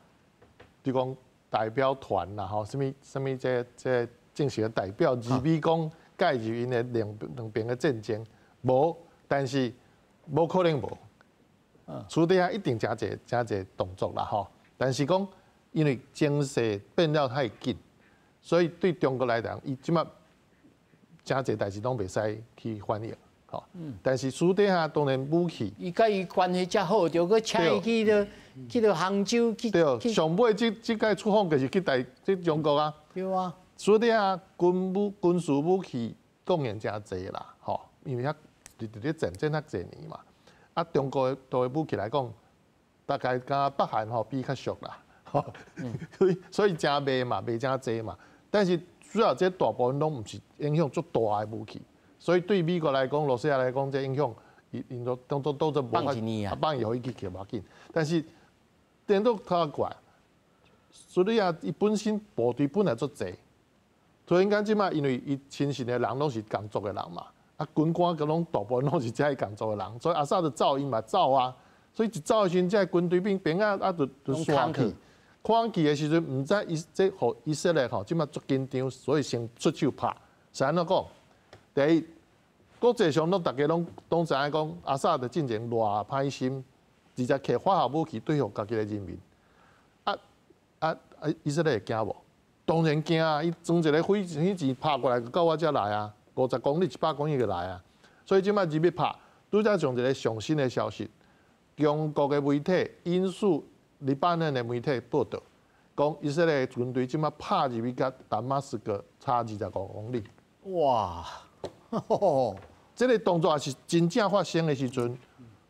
就讲代表团啦吼，什么这正式的代表入美讲介入因的两边的战争，无，但是无可能无。厝底下一定真侪动作啦吼，但是讲因为情势变了太紧，所以对中国来讲，伊即摆真侪代志拢袂使去反应吼。但是厝底下当然武器，伊甲伊关系遮好，就去请伊去到杭州去。对，上尾即届出访就是去中国啊。对啊。厝底下军事武器供应真侪啦吼，因为遐伫咧战争遐侪年嘛。中国的武器来讲，大概甲北韩吼比较俗啦，吼，所以真卖嘛，卖真济嘛。但是主要这大部分拢毋是影响足大的武器，所以对美国来讲、罗西亚来讲，这影响因都无法放伊互伊去无要紧。但是电动较怪，叙利亚伊本身部队本来足济，突然间即马因为伊亲信的人拢是工作的人嘛。军官个拢大部分拢是遮工作的人，所以阿萨的走因嘛走啊，所以一走的时阵，这军队兵就散去，看去的时阵，唔知互以色列吼，即马足紧张，所以先出手拍。是安怎讲？第一，国际上大家拢知影讲，阿萨的进前偌歹心，直接摕化学武器对付家己的人民。以色列会惊无？当然惊啊！伊装一个飞机拍过来，到我遮来啊。50公里、100公里就来啊！所以即摆入要拍，拄则上一个上新的消息，中国的媒体引述黎巴嫩的媒体报道，讲以色列军队即摆拍入去甲达马斯克差25公里。哇！这个动作也是真正发生的时阵，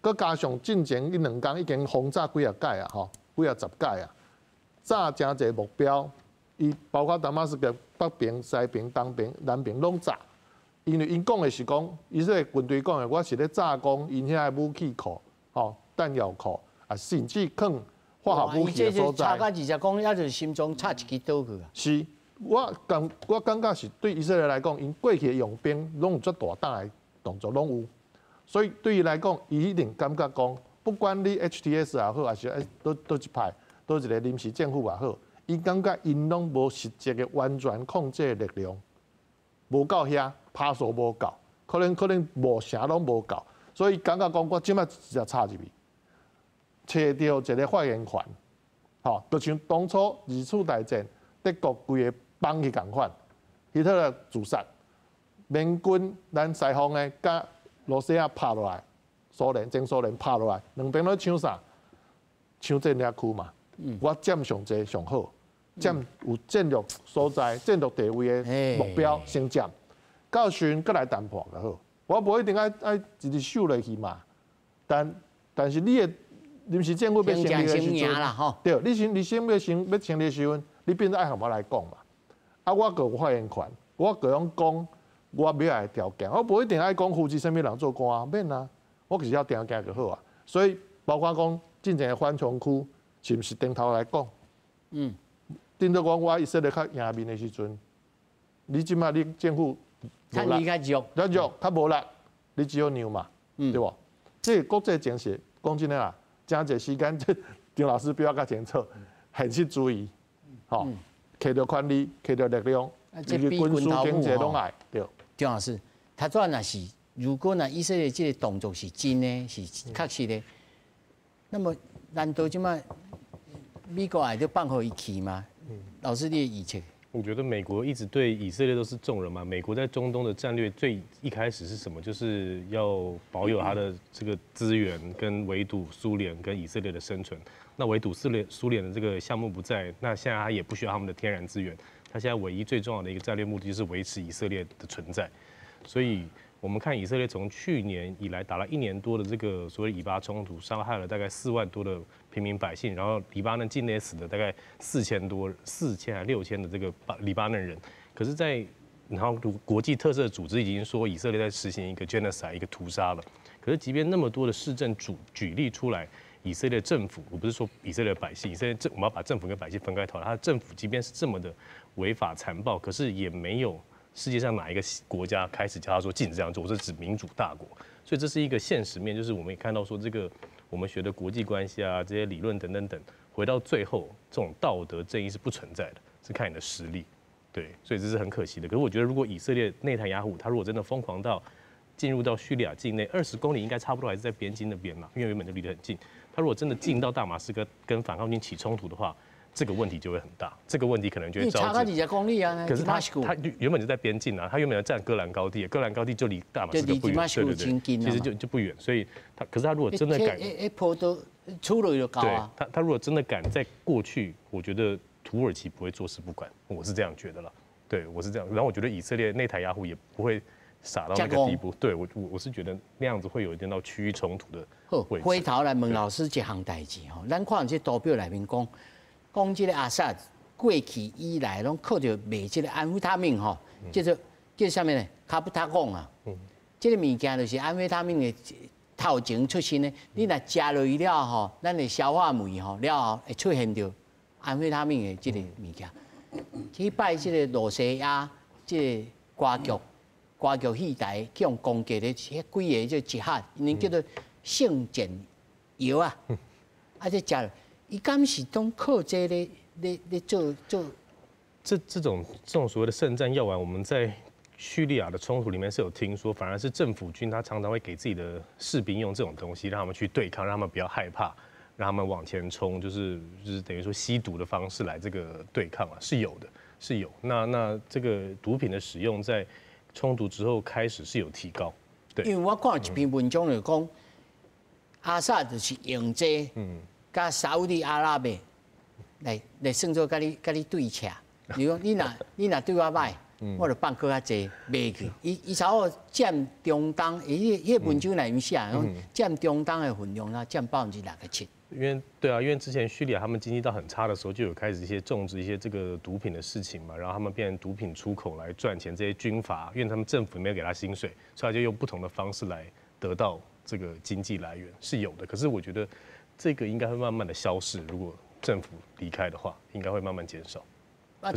佮加上进前一2天已经轰炸几啊届啊，吼，几啊10届啊，炸真侪目标，伊包括达马斯克北边、西边、东边、南边拢炸。因为因讲的是讲，以色列军队讲的，我是咧炸攻因遐武器库、吼弹药库，甚至放化学武器的所在。差到20公里，也就是心中插一支刀去啊。是，我感觉是对以色列来讲，因过去的用兵拢有足大胆的动作拢有，所以对伊来讲，伊一定感觉讲，不管你 HTS 也好，还是倒一派，倒一个临时政府也好，伊感觉因拢无实际的完全控制的力量，无够遐。拍数无够，可能无啥拢无够，所以感觉讲我即摆直接插入去，找到一个发言权，吼，就像当初二次大战德国规个帮去共款，希特勒自杀，盟军咱西方的甲罗西亚拍落来，前苏联拍落来，两边咧抢啥？抢战略区嘛，我占上济上好，占有战略所在、战略地位的目标先占。到时阵，再来谈判就好。我无一定爱一直守落去嘛。但是你临时政府要成立的时阵，对，你成立的时阵，你变做爱向我来讲嘛。啊，我个有发言权，我个用讲我要来条件，我不一定爱讲扶持什么人做官啊，免啊，我就是要条件就好啊。所以包括讲进前的缓冲区，是毋是顶头来讲？顶到讲我以色列较赢面的时阵，你即马你政府趁伊较弱，较无力，你只有让嘛，对无？这国际情势，讲真诶啦，真侪时间，这张老师表较清楚，很去注意，吼，摕到权力，摕到力量，这个军事经济拢爱，对。张老师，他这若是如果以色列这个动作是真的，是确实的，那么难道即马美国还就放互伊去吗？老师，你的预测？我觉得美国一直对以色列都是重人嘛。美国在中东的战略最一开始是什么？就是要保有它的这个资源，跟围堵苏联跟以色列的生存。那围堵苏联的这个项目不在，那现在它也不需要他们的天然资源。它现在唯一最重要的一个战略目的就是维持以色列的存在。所以我们看以色列从去年以来打了1年多的这个所谓以巴冲突，伤害了大概4万多的平民百姓，然后黎巴嫩境内死了大概4000还6000的这个黎巴嫩人。可是然后国际特赦组织已经说以色列在实行一个 genocide 一个屠杀了。可是即便那么多的市政举例出来，以色列政府，我不是说以色列的百姓，我们要把政府跟百姓分开讨论。他的政府即便是这么的违法残暴，可是也没有世界上哪一个国家开始叫他说禁止这样做，我是指民主大国。所以这是一个现实面，就是我们也看到说这个我们学的国际关系啊这些理论等等等，回到最后这种道德正义是不存在的，是看你的实力。对，所以这是很可惜的。可是我觉得如果以色列内塔尼亚胡他如果真的疯狂到进入到叙利亚境内20公里，应该差不多还是在边境那边嘛，因为原本就离得很近。他如果真的进到大马士革跟反抗军起冲突的话，这个问题就会很大。这个问题可能就会差个20公里啊。可是他原本就在边境啊，他原本要占戈兰高地，戈兰高地就离大马士革不远，对，其实就不远。所以可是他如果真的敢，坡都出路就高啊。他如果真的敢在过去，我觉得土耳其不会坐视不管，我是这样觉得了。对，我是这样。然后我觉得以色列内塔尼亚胡也不会傻到那个地步。对，我是觉得那样子会有一点到区域冲突的位置。回头来问老师一项代志吼，咱看这图表内面讲这个阿萨过去以来拢靠着卖这个安非他命吼，叫啥物呢？卡布塔讲啊，这个物件就是安非他命的头前出现的。你若食落去了吼，咱的消化酶吼了后会出现着安非他命的这个物件。去拜这个罗西亚，这个歌剧戏台去用攻击的迄几个这一下，因为叫做性碱药啊，这食，伊敢是都靠这咧做。这种所谓的圣战药丸，我们在叙利亚的冲突里面是有听说，反而是政府军他常常会给自己的士兵用这种东西，让他们去对抗，让他们不要害怕。让他们往前冲，就是等于说吸毒的方式来这个对抗啊，是有的，是有。那这个毒品的使用在冲突之后开始是有提高，对。因为我看一篇文章就讲，阿萨就是用这，甲沙烏地阿拉伯来算作甲你对洽。你讲你若对我歹，我就放搁较济卖去。伊差不多占中东，迄文章内面写，占中东的分量，它占67%。因为之前叙利亚他们经济到很差的时候，就有开始一些种植一些这个毒品的事情嘛，然后他们变成毒品出口来赚钱，这些军阀，因为他们政府没有给他薪水，所以他就用不同的方式来得到这个经济来源是有的。可是我觉得这个应该会慢慢的消逝，如果政府离开的话，应该会慢慢减少。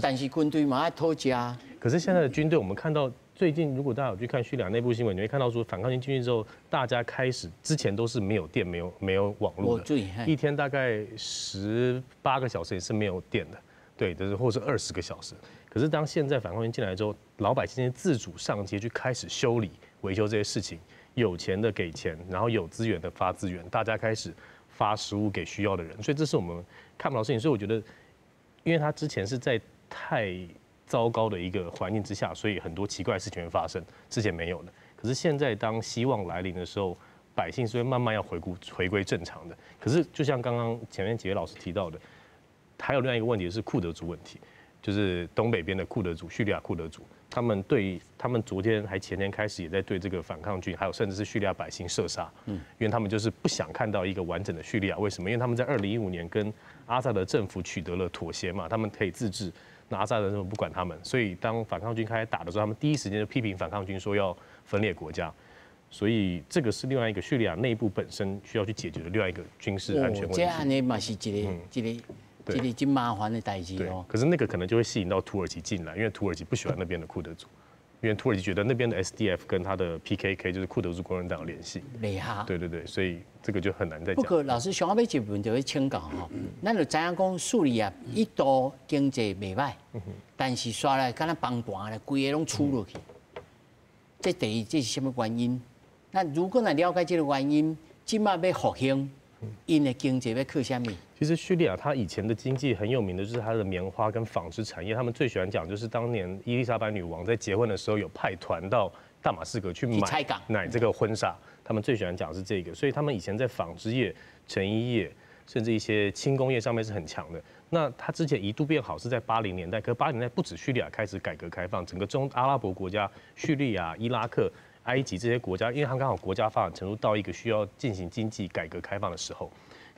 但是军队嘛要讨价。可是现在的军队，我们看到最近，如果大家有去看叙利亚内部新闻，你会看到说，反抗军进去之后，大家开始之前都是没有电、没有网络的，一天大概18个小时也是没有电的，对，或者是20个小时。可是当现在反抗军进来之后，老百姓自主上街去开始修理、维修这些事情，有钱的给钱，然后有资源的发资源，大家开始发食物给需要的人，所以这是我们看不到的事情。所以我觉得，因为他之前是在太糟糕的一个环境之下，所以很多奇怪的事情会发生，之前没有的。可是现在当希望来临的时候，百姓是会慢慢要回归正常的。可是就像刚刚前面几位老师提到的，还有另外一个问题是库德族问题。就是东北边的库德族，叙利亚库德族，他们昨天还前天开始也在对这个反抗军，还有甚至是叙利亚百姓射杀，因为他们就是不想看到一个完整的叙利亚。为什么？因为他们在2015年跟阿萨德政府取得了妥协嘛，他们可以自治，那阿萨德政府不管他们，所以当反抗军开始打的时候，他们第一时间就批评反抗军说要分裂国家。所以这个是另外一个叙利亚内部本身需要去解决的另外一个军事安全问题。这安尼嘛是一个真麻烦的代志哦。可是那个可能就会吸引到土耳其进来，因为土耳其不喜欢那边的库德族，因为土耳其觉得那边的 SDF 跟他的 PKK 就是库德族工人党有联系。厉害。对，所以这个就很难再讲。不过老师上尾一问就要请教吼，咱就知影讲叙利亚一度经济袂歹，但是刷来敢若崩盘咧，规个拢出落去。这第一，这是什么原因？那如果来了解这个原因，即马要复兴，因的经济要靠什么？其实叙利亚它以前的经济很有名的就是它的棉花跟纺织产业，他们最喜欢讲就是当年伊丽莎白女王在结婚的时候有派团到大马士革去买这个婚纱，他们最喜欢讲是这个，所以他们以前在纺织业、成衣业，甚至一些轻工业上面是很强的。那它之前一度变好是在80年代，可80年代不止叙利亚开始改革开放，整个中阿拉伯国家，叙利亚、伊拉克、埃及这些国家，因为他们刚好国家发展程度到一个需要进行经济改革开放的时候，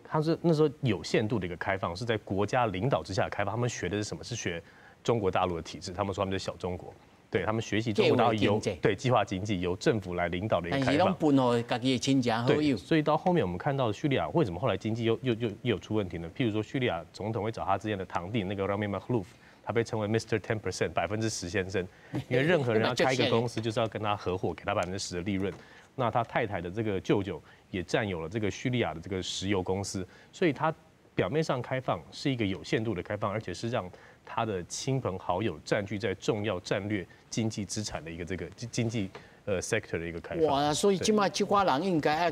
它是那时候有限度的一个开放，是在国家领导之下的开放。他们学的是什么？是学中国大陆的体制。他们说他们是小中国，对他们学习中国大陆由计划经济由政府来领导的一个开放。但是拢分互家己的亲戚好友。所以到后面我们看到叙利亚为什么后来经济又有出问题呢？譬如说叙利亚总统会找他之前的堂弟那个 Rami Makhlouf。他被称为 Mr. 10%， 10%先生，因为任何人要开一个公司，就是要跟他合伙，给他10%的利润。那他太太的这个舅舅也占有了这个叙利亚的这个石油公司，所以他表面上开放是一个有限度的开放，而且是让他的亲朋好友占据在重要战略经济资产的一个这个经济sector 的一个开放。哇，所以今麦这挂人应该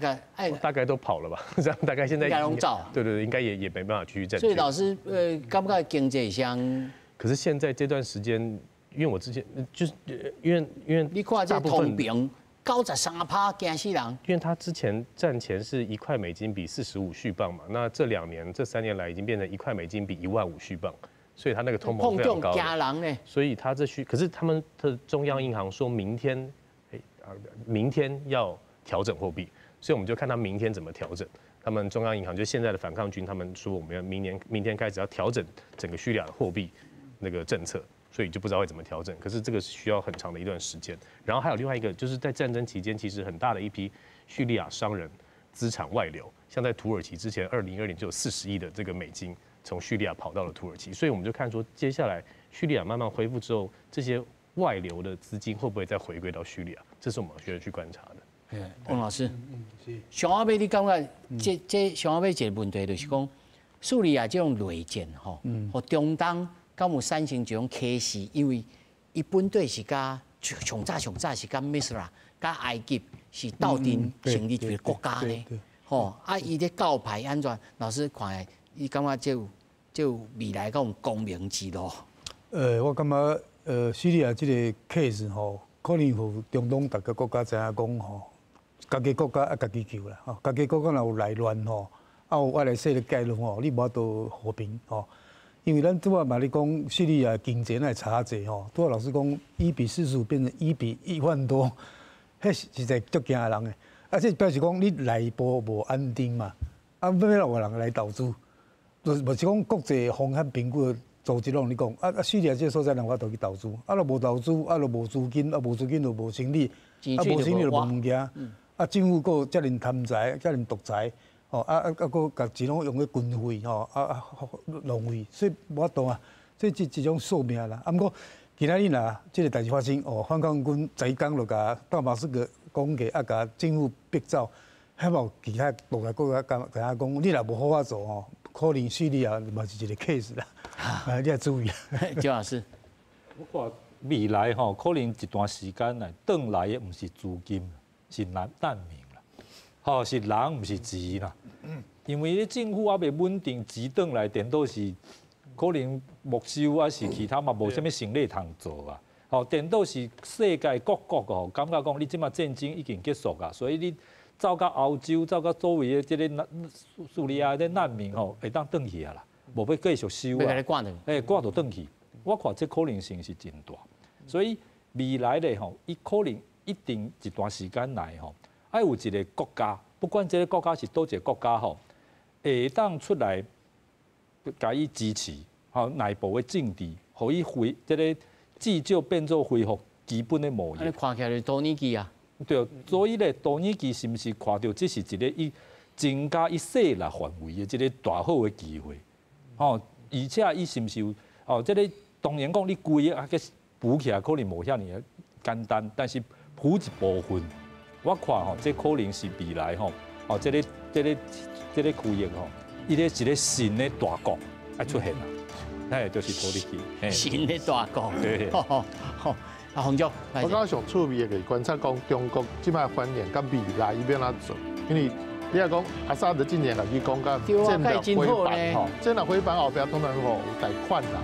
大概都跑了吧？这样大概现在应该拢走。对，应该也没办法继续占据。所以老师感不感经济上？可是现在这段时间，因为我之前就是因为你看这通膨93%，惊死人。因为他之前战前是1块美金比45续镑嘛，那这3年来已经变成1块美金比15000续镑，所以他那个通膨非常高。惊人呢。所以他可是他们的中央银行说明天要调整货币，所以我们就看他明天怎么调整。他们中央银行就现在的反抗军，他们说我们要明天开始要调整整个叙利亚的货币那个政策，所以就不知道会怎么调整。可是这个需要很长的一段时间。然后还有另外一个，就是在战争期间，其实很大的一批叙利亚商人资产外流，像在土耳其之前，2012年就有40亿的这个美金从叙利亚跑到了土耳其，所以我们就看说，接下来叙利亚慢慢恢复之后，这些外流的资金会不会再回归到叙利亚？这是我们需要去观察的。王老师，上下尾你感觉这上下尾一个问题就是讲，叙利亚这种内战吼，和中东敢有产生一种启示？因为伊本队是甲上早是甲misra、甲埃及是斗阵成立一个国家呢，吼伊咧教派安怎？老师看，伊感觉这有未来讲光明之路。我感觉叙利亚这个 case 吼，可能互中东各个国家知影讲吼。家己国家啊，家己救啦，吼！家己国家若有内乱吼，啊有外来势力介入吼，你无法度和平吼。因为咱拄仔嘛咧讲，叙利亚经济那差济吼，拄仔老师讲1比45变成1比1万多，迄实在足惊人诶。啊，这表示讲你内部无安定嘛，啊，要有人来投资，无是讲国际风险评估组织拢咧讲，叙利亚这个所在人法度去投资，若无投资，若无资金，无资金就无生意，无生意就无物件。政府佫遮尔贪财，遮尔独裁，吼佫甲钱拢用咧军费，吼浪费，所以无法度啊，这一种宿命啦。毋过今仔日呐，这个代志发生，反抗军昨天就甲大马士革讲过，甲政府逼走，希望其他独裁国家甲讲，你若无好法做吼，可能叙利亚嘛是一个 case 啦，你要注意。周老师，我看未来吼，可能一段时间内，转来的毋是资金。是难民啦，吼是人，毋是钱啦。因为咧政府还未稳定，钱转来颠倒是可能没收啊，是其他嘛无啥物生意通做啊。吼颠倒是世界各国吼，感觉讲你即马战争已经结束啊，所以你走到欧洲，走到周围的即个叙利亚的难民吼，会当转去啊啦，无要继续收啊。要赶紧赶到转去。我看这可能性是真大。所以未来咧吼，伊可能一定一段时间内吼，爱有一个国家，不管这个国家是倒一个国家吼，会当出来甲伊支持，吼内部的政治，互伊这个至少变做恢复基本的模样。你看起来是多年期啊？对，所以咧，多年期是毋是看到这是一个伊增加伊势力范围的一个大好的机会？吼，而且伊是毋是有哦？这个当然讲你规个啊个补起来可能无遐尼简单，但是补一部分，我看吼，这可能是未来吼，哦，这个区域吼，伊咧一个新的大国要出现啦，哎，就是土耳其，新的大国，对，好，啊，洪总，我刚上趣味的就是观察讲中国即摆反应甲未来伊要哪做，因为你若讲阿萨德今年来去讲甲战略回版吼，战略回版后壁当然有贷款啦。